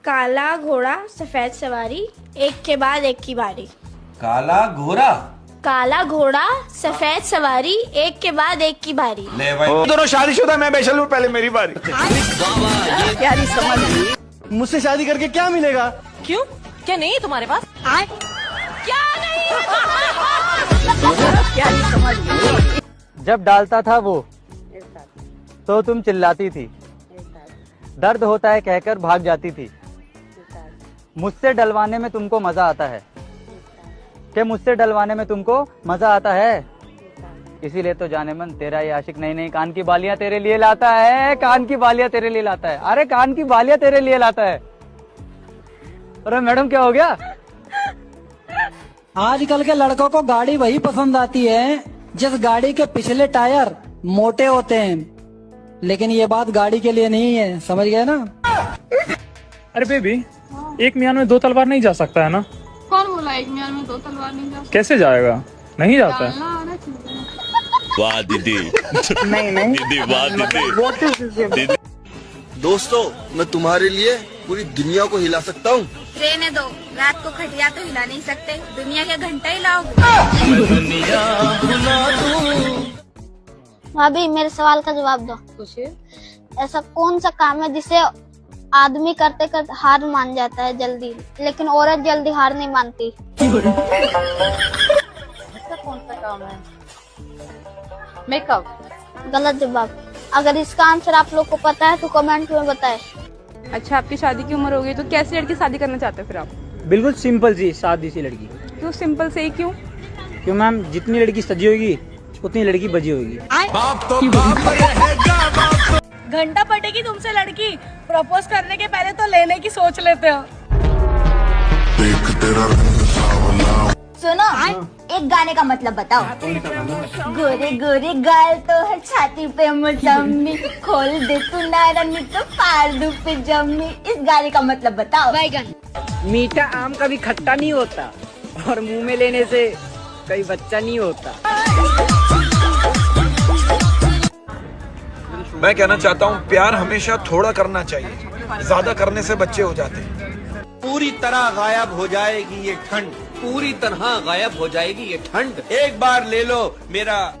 काला घोड़ा सफेद सवारी, एक के बाद एक की बारी। काला घोड़ा, काला घोड़ा सफेद सवारी, एक के बाद एक की बारी। ले भाई दोनों शादीशुदा, मैं बेशल हूँ, पहले मेरी बारी। प्यारी समझ, मुझसे शादी करके क्या मिलेगा? क्यों, क्या नहीं है तुम्हारे पास? क्या नहीं है प्यारी समझ। जब डालता था वो तो तुम चिल्लाती थी, दर्द होता है कहकर भाग जाती थी। मुझसे डलवाने में तुमको मजा आता है, कि मुझसे डलवाने में तुमको मजा आता है। इसीलिए तो जाने मन तेरा ये आशिक नहीं नहीं कान की बालियां तेरे लिए लाता है, कान की बालियां तेरे लिए लाता है। अरे कान की बालियां तेरे लिए लाता है। अरे मैडम क्या हो गया? आजकल के लड़कों को गाड़ी वही पसंद आती है जिस गाड़ी के पिछले टायर मोटे होते हैं, लेकिन ये बात गाड़ी के लिए नहीं है, समझ गए ना? अरे बेबी, एक मियान में दो तलवार नहीं जा सकता है ना? कौन बोला एक मियान में दो तलवार नहीं जा सकता? कैसे जाएगा? नहीं जाता है। वाह दीदी, नहीं दीदी वाह दीदी। दोस्तों, मैं तुम्हारे लिए पूरी दुनिया को हिला सकता हूँ। रहने दो, रात को खटिया तो हिला नहीं सकते, दुनिया के घंटा हिलाओगे। भाभी मेरे सवाल का जवाब दो। ऐसा कौन सा काम है जिसे आदमी करते करते हार मान जाता है जल्दी, लेकिन औरत जल्दी हार नहीं मानती? ऐसा कौन सा काम है? मेकअप। गलत जवाब। अगर इसका आंसर आप लोग को पता है तो कमेंट में बताएं। अच्छा, आपकी शादी की उम्र हो गई तो कैसी लड़की शादी करना चाहते हैं फिर आप? बिल्कुल सिंपल सी सादी सी लड़की। क्यों सिंपल से ही क्यों? क्यों मैम, जितनी लड़की सजी होगी उतनी लड़की बजी होगी। घंटा पटेगी तुमसे लड़की, प्रपोज करने के पहले तो लेने की सोच लेते हो। सुनो, एक गाने का मतलब बताओ। गोरे गोरे गाल तो है छाती पे मौसमी, खोल दे तू नारंगी तो फाड़ दूं पे जम्मी। इस गाने का मतलब बताओ। मीठा आम कभी खट्टा नहीं होता और मुंह में लेने से कभी बच्चा नहीं होता। मैं कहना चाहता हूँ, प्यार हमेशा थोड़ा करना चाहिए, ज्यादा करने से बच्चे हो जाते हैं। पूरी तरह गायब हो जाएगी ये ठंड, पूरी तरह गायब हो जाएगी ये ठंड। एक बार ले लो मेरा।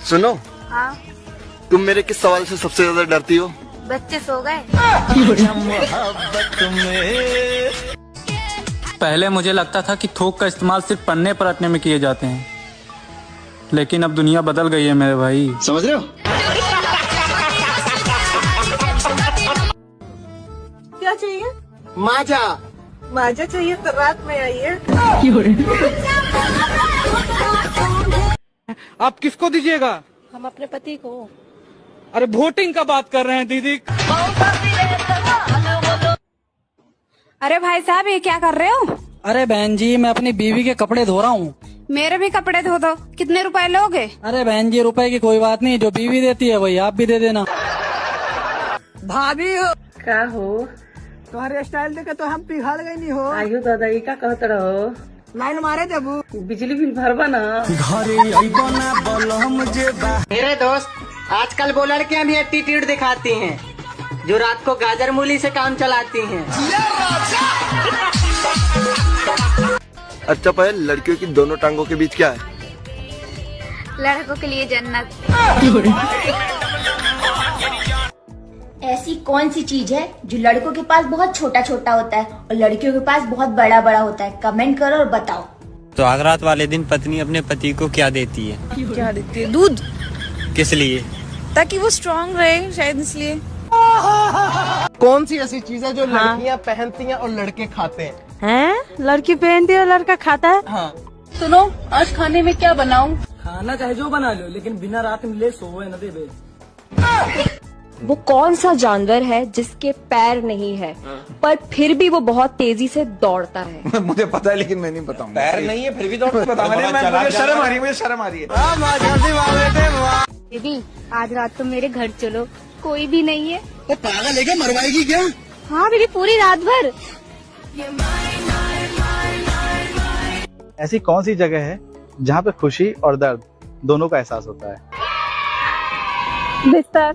सुनो, हाँ? तुम मेरे किस सवाल से सबसे ज्यादा डरती हो? बच्चे सो गए? पहले मुझे लगता था कि थोक का इस्तेमाल सिर्फ पन्ने पलटने में किए जाते हैं, लेकिन अब दुनिया बदल गई है मेरे भाई। समझ रहे हो? क्या चाहिए? माजा। माजा चाहिए तो रात में आइए। आप किसको दीजिएगा? हम अपने पति को। अरे वोटिंग का बात कर रहे हैं दीदी। अरे भाई साहब, ये क्या कर रहे हो? अरे बहन जी, मैं अपनी बीवी के कपड़े धो रहा हूँ। मेरे भी कपड़े धो दो। कितने रुपए लोगे? अरे बहन जी, रुपए की कोई बात नहीं, जो बीवी देती है वही आप भी दे देना। भाभी हो क्या हो? तुम्हारे स्टाइल देखे तो हम पिघल गई नहीं हो। आयु दादा, ये क्या कहत रहो? लाइन मारे देबू, बिजली बिल भरवा ना। मेरे दोस्त, आजकल वो लड़कियां भी एटीट्यूड दिखाती हैं जो रात को गाजर मूली से काम चलाती हैं। अच्छा पहले, लड़कियों की दोनों टांगों के बीच क्या है? लड़कों के लिए जन्नत। ऐसी कौन सी चीज है जो लड़कों के पास बहुत छोटा छोटा होता है और लड़कियों के पास बहुत बड़ा बड़ा होता है? कमेंट करो और बताओ। सुहागरात वाले दिन पत्नी अपने पति को क्या देती है? क्या देती है? दूध। किस लिए? ताकि वो स्ट्रांग रहे, शायद इसलिए। कौन सी ऐसी चीज है जो लड़कियां पहनती हैं और लड़के खाते हैं? लड़की पहनती है और लड़का खाता है? हाँ। सुनो, आज खाने में क्या बनाऊं? खाना चाहे जो बना लो, लेकिन बिना रात में ले सोए न दे। वो कौन सा जानवर है जिसके पैर नहीं है पर फिर भी वो बहुत तेजी से दौड़ता है? मुझे पता है लेकिन मैं नहीं बताऊंगा। पैर नहीं है फिर भी दौड़ता बता। मुझे शर्म आ रही है, मुझे शर्म आ रही है। दीदी, आज रात को मेरे घर चलो, कोई भी नहीं है। वो पागल है क्या, मरवाएगी क्या? हाँ दीदी, पूरी रात भर। ऐसी कौन सी जगह है जहाँ पे खुशी और दर्द दोनों का एहसास होता है? बिस्तर।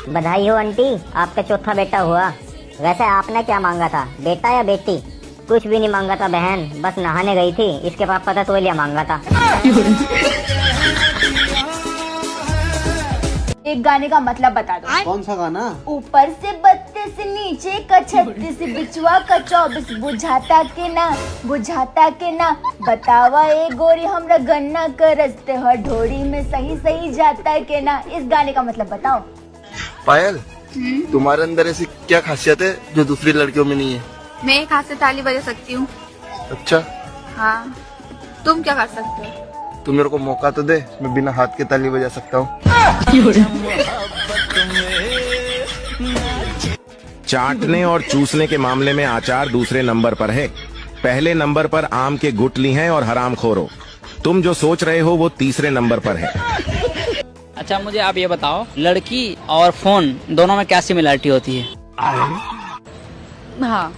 बधाई हो आंटी, आपका चौथा बेटा हुआ। वैसे आपने क्या मांगा था, बेटा या बेटी? कुछ भी नहीं मांगा था बहन, बस नहाने गई थी, इसके पापा था तो लिया मांगा था। एक गाने का मतलब बता दो। कौन सा गाना? ऊपर से 32 नीचे का 36 बिचवा का 24 बुझाता के ना बतावा ए गोरी हमरा गन्ना कर रस्ते हर ढोरी में सही सही जाता के ना। इस गाने का मतलब बताओ। पायल, तुम्हारे अंदर ऐसी क्या खासियत है जो दूसरी लड़कियों में नहीं है? मैं एक हाथ से ताली बजा सकती हूँ। अच्छा, हाँ, तुम क्या कर सकते हो? तुम मेरे को मौका तो दे, मैं बिना हाथ के ताली बजा सकता हूँ। चाटने और चूसने के मामले में आचार दूसरे नंबर पर है। पहले नंबर पर आम के गुठली हैं और हरामखोरो। तुम जो सोच रहे हो वो तीसरे नंबर पर है। अच्छा मुझे आप ये बताओ, लड़की और फोन दोनों में क्या सिमिलरिटी होती है? हाँ,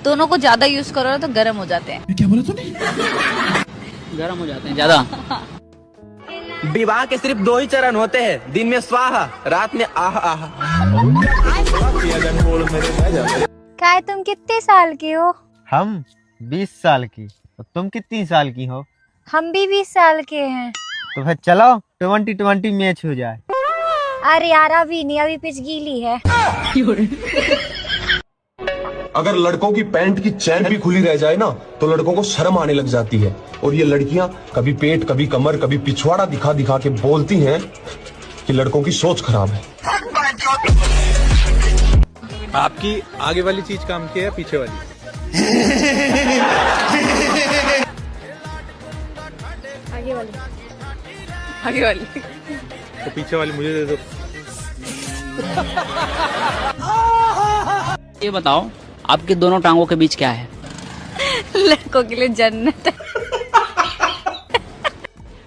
दोनों को ज्यादा यूज करो तो गर्म हो जाते हैं। क्या बोला तूने? गर्म हो जाते हैं ज्यादा। विवाह के सिर्फ 2 ही चरण होते हैं, दिन में स्वाहा, रात में आह आह। काय तुम कितने साल की हो? हम 20 साल की। और तुम कितनी साल की हो? हम भी 20 साल के हैं। तो फिर चलो 20-20 मैच हो जाए। अरे यार अभी नहीं, अभी पिच गीली है। अगर लड़कों की पैंट की चैन भी खुली रह जाए ना तो लड़कों को शर्म आने लग जाती है, और ये लड़कियां कभी पेट, कभी कमर, कभी पिछवाड़ा दिखा दिखा के बोलती हैं कि लड़कों की सोच खराब है। आपकी आगे वाली चीज काम की है या पीछे वाली? आगे वाली। आगे वाली। तो पीछे वाली मुझे दे दो। ये बताओ, आपके दोनों टांगों के बीच क्या है? लड़कों के लिए जन्नत है।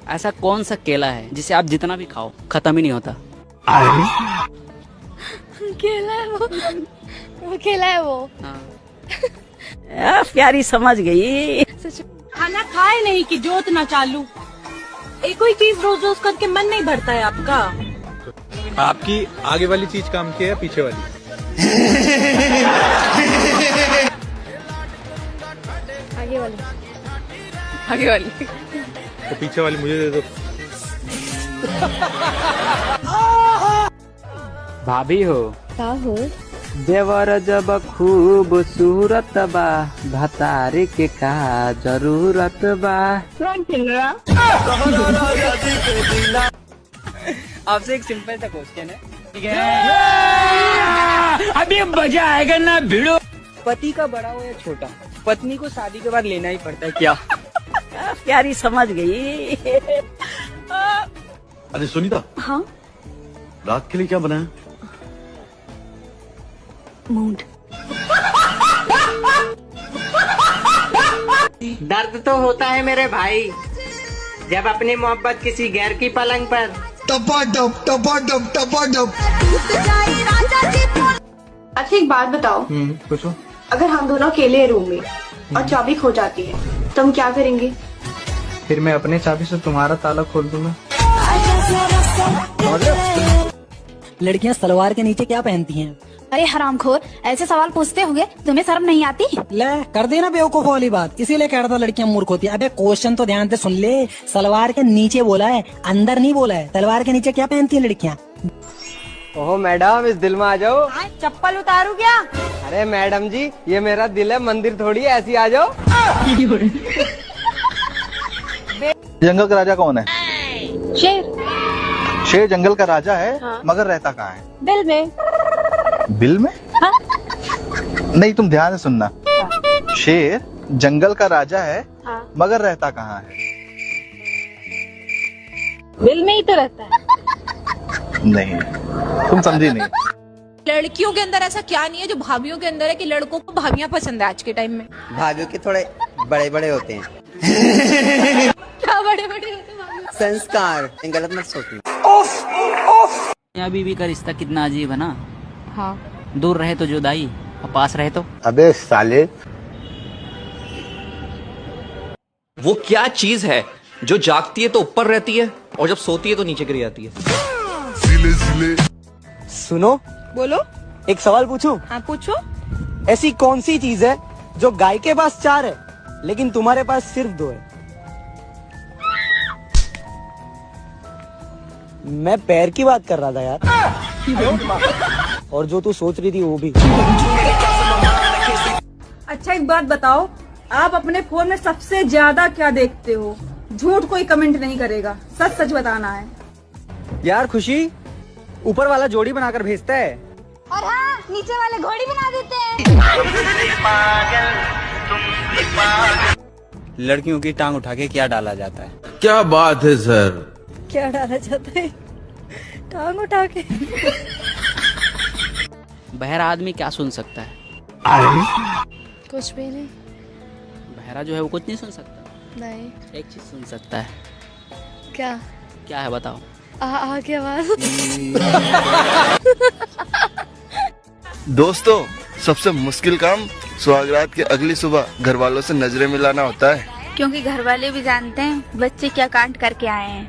ऐसा कौन सा केला है जिसे आप जितना भी खाओ खत्म ही नहीं होता? केला है वो केला है वो। प्यारी समझ गई। खाना खाए नहीं कि जोत ना चालू। एक कोई चीज रोज रोज करके मन नहीं भरता है आपका। आपकी आगे वाली चीज काम की है या पीछे वाली? आगे वाली। आगे वाली। तो पीछे वाली मुझे दे दो। भाभी हो क्या हो? देवर जब खूब सूरत बा, भतारी के का जरूरत बा। कौन खेल रहा? आपसे एक सिंपल सा क्वेश्चन है, ठीक है? अभी मजा आएगा ना भिड़ो। पति का बड़ा हो या छोटा, पत्नी को शादी के बाद लेना ही पड़ता है क्या? प्यारी समझ गई। अरे सुनीता, हाँ, रात के लिए क्या बनाया? मूड। दर्द तो होता है मेरे भाई जब अपनी मोहब्बत किसी गैर की पलंग पर टपाटप टपाटप टपाटप। अच्छा एक बात बताओ, पूछो। अगर हम दोनों अकेले रूम में और चाबी खो जाती है तो हम क्या करेंगे? फिर मैं अपने चाबी से तुम्हारा ताला खोल दूंगा। लड़कियां सलवार के नीचे क्या पहनती हैं? अरे हरामखोर, ऐसे सवाल पूछते होंगे, तुम्हें शर्म नहीं आती? ले कर देना बेवकूफ वाली बात, इसीलिए कह रहा था लड़कियां मूर्ख होती है। अबे क्वेश्चन तो ध्यान से सुन ले, सलवार के नीचे बोला है, अंदर नहीं बोला है। सलवार के नीचे क्या पहनती है लड़कियां? ओहो मैडम, इस दिल में आ जाओ। चप्पल उतारू क्या? अरे मैडम जी, ये मेरा दिल है, मंदिर थोड़ी है, ऐसी आ जाओ। जंगल का राजा कौन है? शेर। शेर जंगल का राजा है, हाँ। मगर रहता कहाँ है? बिल में। बिल में? हाँ? नहीं, तुम ध्यान से सुनना। शेर जंगल का राजा है, हाँ। मगर रहता कहाँ है? बिल में ही तो रहता है। नहीं, तुम समझी नहीं। लड़कियों के अंदर ऐसा क्या नहीं है जो भाभियों के अंदर है कि लड़कों को भाभियां पसंद है आज के टाइम में? भाभियों के थोड़े बड़े बड़े होते हैं। क्या बड़े बड़े होते हैं? संस्कार, गलत मत सोचना। मियां बीवी का रिश्ता कितना अजीब है ना। हाँ। दूर रहे तो जुदाई, और पास रहे तो। अबे साले, वो क्या चीज है जो जागती है तो ऊपर रहती है और जब सोती है तो नीचे गिर जाती है। सुनो, बोलो। एक सवाल पूछूं? हाँ पूछो। ऐसी कौन सी चीज है जो गाय के पास 4 है लेकिन तुम्हारे पास सिर्फ 2 है? मैं पैर की बात कर रहा था यार। और जो तू सोच रही थी वो भी। अच्छा एक बात बताओ, आप अपने फोन में सबसे ज्यादा क्या देखते हो? झूठ कोई कमेंट नहीं करेगा, सच सच बताना है। यार खुशी, ऊपर वाला जोड़ी बनाकर भेजता है। और हाँ, नीचे वाले घोड़ी बना देते हैं। लड़कियों की टांग उठा के क्या डाला जाता है? क्या बात है सर। क्या डाला जाता है? टांग उठा के। बहरा आदमी क्या सुन सकता है? कुछ भी नहीं। बहरा जो है वो कुछ नहीं सुन सकता। नहीं। एक चीज सुन सकता है। क्या? क्या है बताओ? आगे आवाज। दोस्तों, सबसे मुश्किल काम सुहागरात की अगली सुबह घर वालों से नजरें मिलाना होता है, क्योंकि घर वाले भी जानते हैं बच्चे क्या कांड करके आए हैं।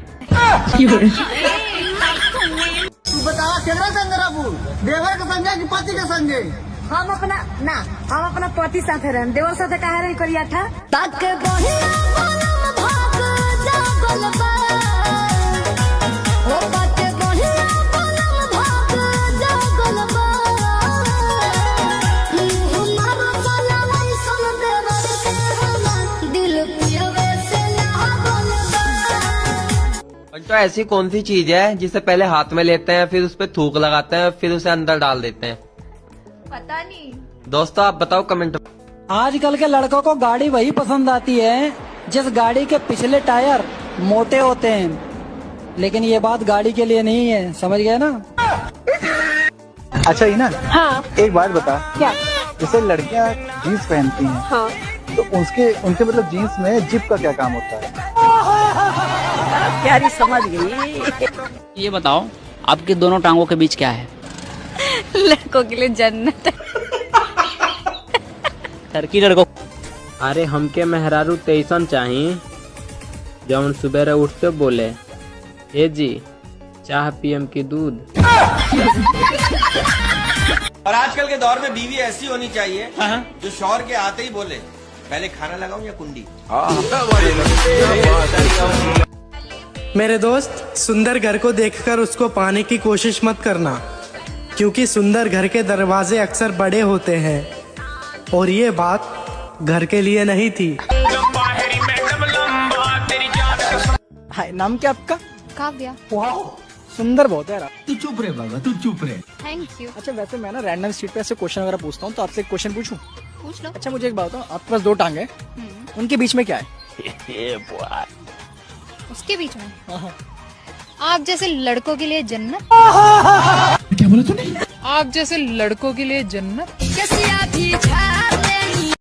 तू बता, केकरा संग रहबू? देवर के संगे कि पति के संगे? हम अपना पति साथे रहन, देवर साथे काहे नहीं करिया था? तो ऐसी कौन सी चीज है जिसे पहले हाथ में लेते हैं, फिर उस पर थूक लगाते हैं, फिर उसे अंदर डाल देते हैं? पता नहीं। दोस्तों आप बताओ कमेंट। आजकल के लड़कों को गाड़ी वही पसंद आती है जिस गाड़ी के पिछले टायर मोटे होते हैं, लेकिन ये बात गाड़ी के लिए नहीं है, समझ गए ना? अच्छा इना, हाँ। एक बात बता। क्या? जैसे लड़कियां जीन्स पहनती हैं, हाँ। तो उनके मतलब जीन्स में जिप का क्या काम होता है? प्यारी समझ गई। ये बताओ, आपकी दोनों टांगों के बीच क्या है? लड़कों के लिए जन्नत है। टर्की लड़कों। अरे हमके मेहरारू तैसन चाहिए जब सुबह उठते बोले, हे जी चाह पियम की दूध। और आजकल के दौर में बीवी ऐसी होनी चाहिए जो शौहर के आते ही बोले, पहले खाना लगाऊं या कुंडी? मेरे दोस्त, सुंदर घर को देखकर उसको पाने की कोशिश मत करना, क्योंकि सुंदर घर के दरवाजे अक्सर बड़े होते हैं और ये बात घर के लिए नहीं थी। हाय, नाम क्या आपका? काव्या। वाह, सुंदर बहुत है यार। तू चुप रहे बाबा, तू चुप रहे। Thank you. अच्छा वैसे मैं ना रैंडम स्ट्रीट पे ऐसे क्वेश्चन वगैरह पूछता हूँ, तो आपसे एक क्वेश्चन पूछूं? पूछ लो। अच्छा मुझे एक बात बताओ, आपके पास 2 टांगे, उनके बीच में क्या है? उसके बीच में आप जैसे लड़कों के लिए जन्नत। क्या बोला तूने? आप जैसे लड़कों के लिए जन्नत। कैसी आप ही